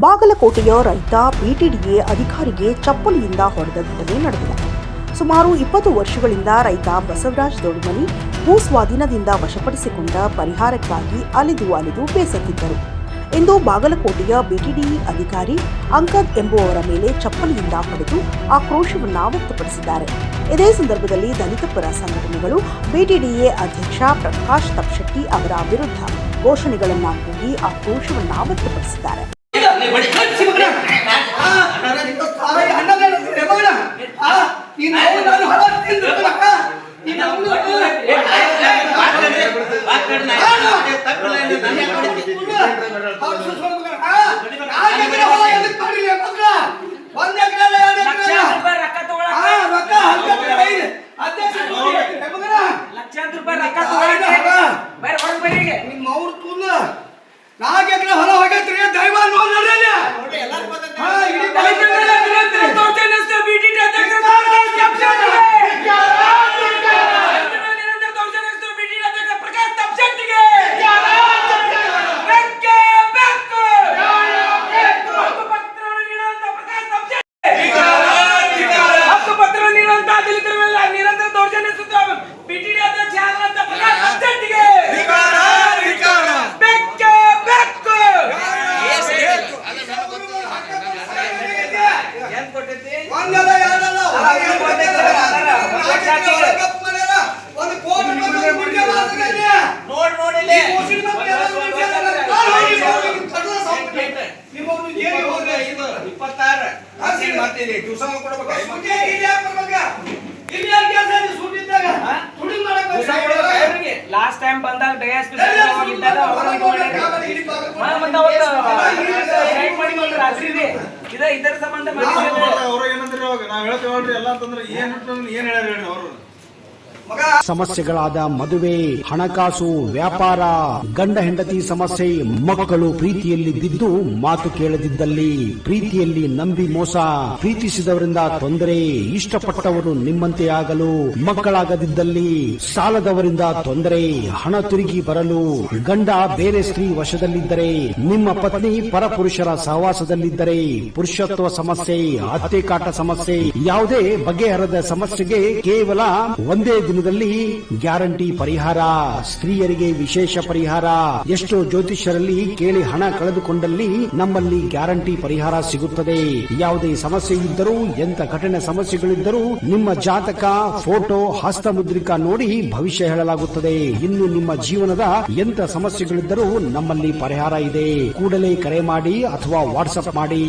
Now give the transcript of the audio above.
ಬಾಗಲಕೋಟೆಯ ರೈತ ಬಿಟಿಡಿಎ ಅಧಿಕಾರಿಗೆ ಚಪ್ಪಲಿಯಿಂದ ಹೊಡೆದ ಘಟನೆ ನಡೆದಿದೆ. ಸುಮಾರು 20 ವರ್ಷಗಳಿಂದ ರೈತ ಬಸವರಾಜ್ ದೊಡ್ಮನಿ ಭೂ ಸ್ವಾಧೀನದಿಂದ ವಶಪಡಿಸಿಕೊಂಡ ಪರಿಹಾರಕ್ಕಾಗಿ ಅಲಿದು ಬೇಸತ್ತಿದ್ದರು. ಇಂದು ಬಾಗಲಕೋಟೆಯ ಬಿಟಿಡಿಎ ಅಧಿಕಾರಿ ಅಂಕದ್ ಎಂಬುವವರ ಮೇಲೆ ಚಪ್ಪಲಿಯಿಂದ ಹೊಡೆದು ಆಕ್ರೋಶವನ್ನ ವ್ಯಕ್ತಪಡಿಸಿದ್ದಾರೆ. ಇದೇ ಸಂದರ್ಭದಲ್ಲಿ ದಲಿತ ಪರ ಸಂಘಟನೆಗಳು ಬಿಟಿಡಿಎ ಅಧ್ಯಕ್ಷ ಪ್ರಕಾಶ್ ತಪ್ಶೆಟ್ಟಿ ಅವರ ವಿರುದ್ಧ ಘೋಷಣೆಗಳನ್ನ ಕೂಗಿ ಆಕ್ರೋಶವನ್ನ ವ್ಯಕ್ತಪಡಿಸಿದ್ದಾರೆ. ಲಾಸ್ಟ್ ಟೈಮ್ ಬಂದಾಗ ಇದರ ಸಂಬಂಧ ಸಮಸ್ಯೆಗಳಾದ ಮದುವೆ, ಹಣಕಾಸು, ವ್ಯಾಪಾರ, ಗಂಡ ಹೆಂಡತಿ ಸಮಸ್ಯೆ, ಮಕ್ಕಳು ಪ್ರೀತಿಯಲ್ಲಿ ಬಿದ್ದು ಮಾತು ಕೇಳದಿದ್ದಲ್ಲಿ, ಪ್ರೀತಿಯಲ್ಲಿ ನಂಬಿ ಮೋಸ, ಪ್ರೀತಿಸಿದವರಿಂದ ತೊಂದರೆ, ಇಷ್ಟಪಟ್ಟವರು ನಿಮ್ಮಂತೆ ಆಗಲು ಮಕ್ಕಳಾಗದಿದ್ದಲ್ಲಿ, ಸಾಲದವರಿಂದ ತೊಂದರೆ, ಹಣ ತಿರುಗಿ ಬರಲು, ಗಂಡ ಬೇರೆ ಸ್ತ್ರೀ ವಶದಲ್ಲಿದ್ದರೆ, ನಿಮ್ಮ ಪತ್ನಿ ಪರಪುರುಷರ ಸಹವಾಸದಲ್ಲಿದ್ದರೆ, ಪುರುಷತ್ವ ಸಮಸ್ಯೆ, ಅತ್ತೆ ಕಾಟ ಸಮಸ್ಯೆ, ಯಾವುದೇ ಬಗೆಹರದ ಸಮಸ್ಯೆಗೆ ಕೇವಲ ಒಂದೇ ದಿನದಲ್ಲಿ ಗ್ಯಾರಂಟಿ ಪರಿಹಾರ. ಸ್ತ್ರೀಯರಿಗೆ ವಿಶೇಷ ಪರಿಹಾರ. ಎಷ್ಟೋ ಜ್ಯೋತಿಷ್ಯರಲ್ಲಿ ಕೇಳಿ ಹಣ ಕಳೆದುಕೊಂಡಲ್ಲಿ ನಮ್ಮಲ್ಲಿ ಗ್ಯಾರಂಟಿ ಪರಿಹಾರ ಸಿಗುತ್ತದೆ. ಯಾವುದೇ ಸಮಸ್ಯೆ ಇದ್ದರೂ, ಎಂತ ಕಠಿಣ ಸಮಸ್ಯೆಗಳಿದ್ದರೂ ನಿಮ್ಮ ಜಾತಕ, ಫೋಟೋ, ಹಸ್ತಮುದ್ರಿಕಾ ನೋಡಿ ಭವಿಷ್ಯ ಹೇಳಲಾಗುತ್ತದೆ. ಇನ್ನು ನಿಮ್ಮ ಜೀವನದ ಎಂತ ಸಮಸ್ಯೆಗಳಿದ್ದರೂ ನಮ್ಮಲ್ಲಿ ಪರಿಹಾರ ಇದೆ. ಕೂಡಲೇ ಕರೆ ಮಾಡಿ ಅಥವಾ ವಾಟ್ಸ್ಆಪ್ ಮಾಡಿ.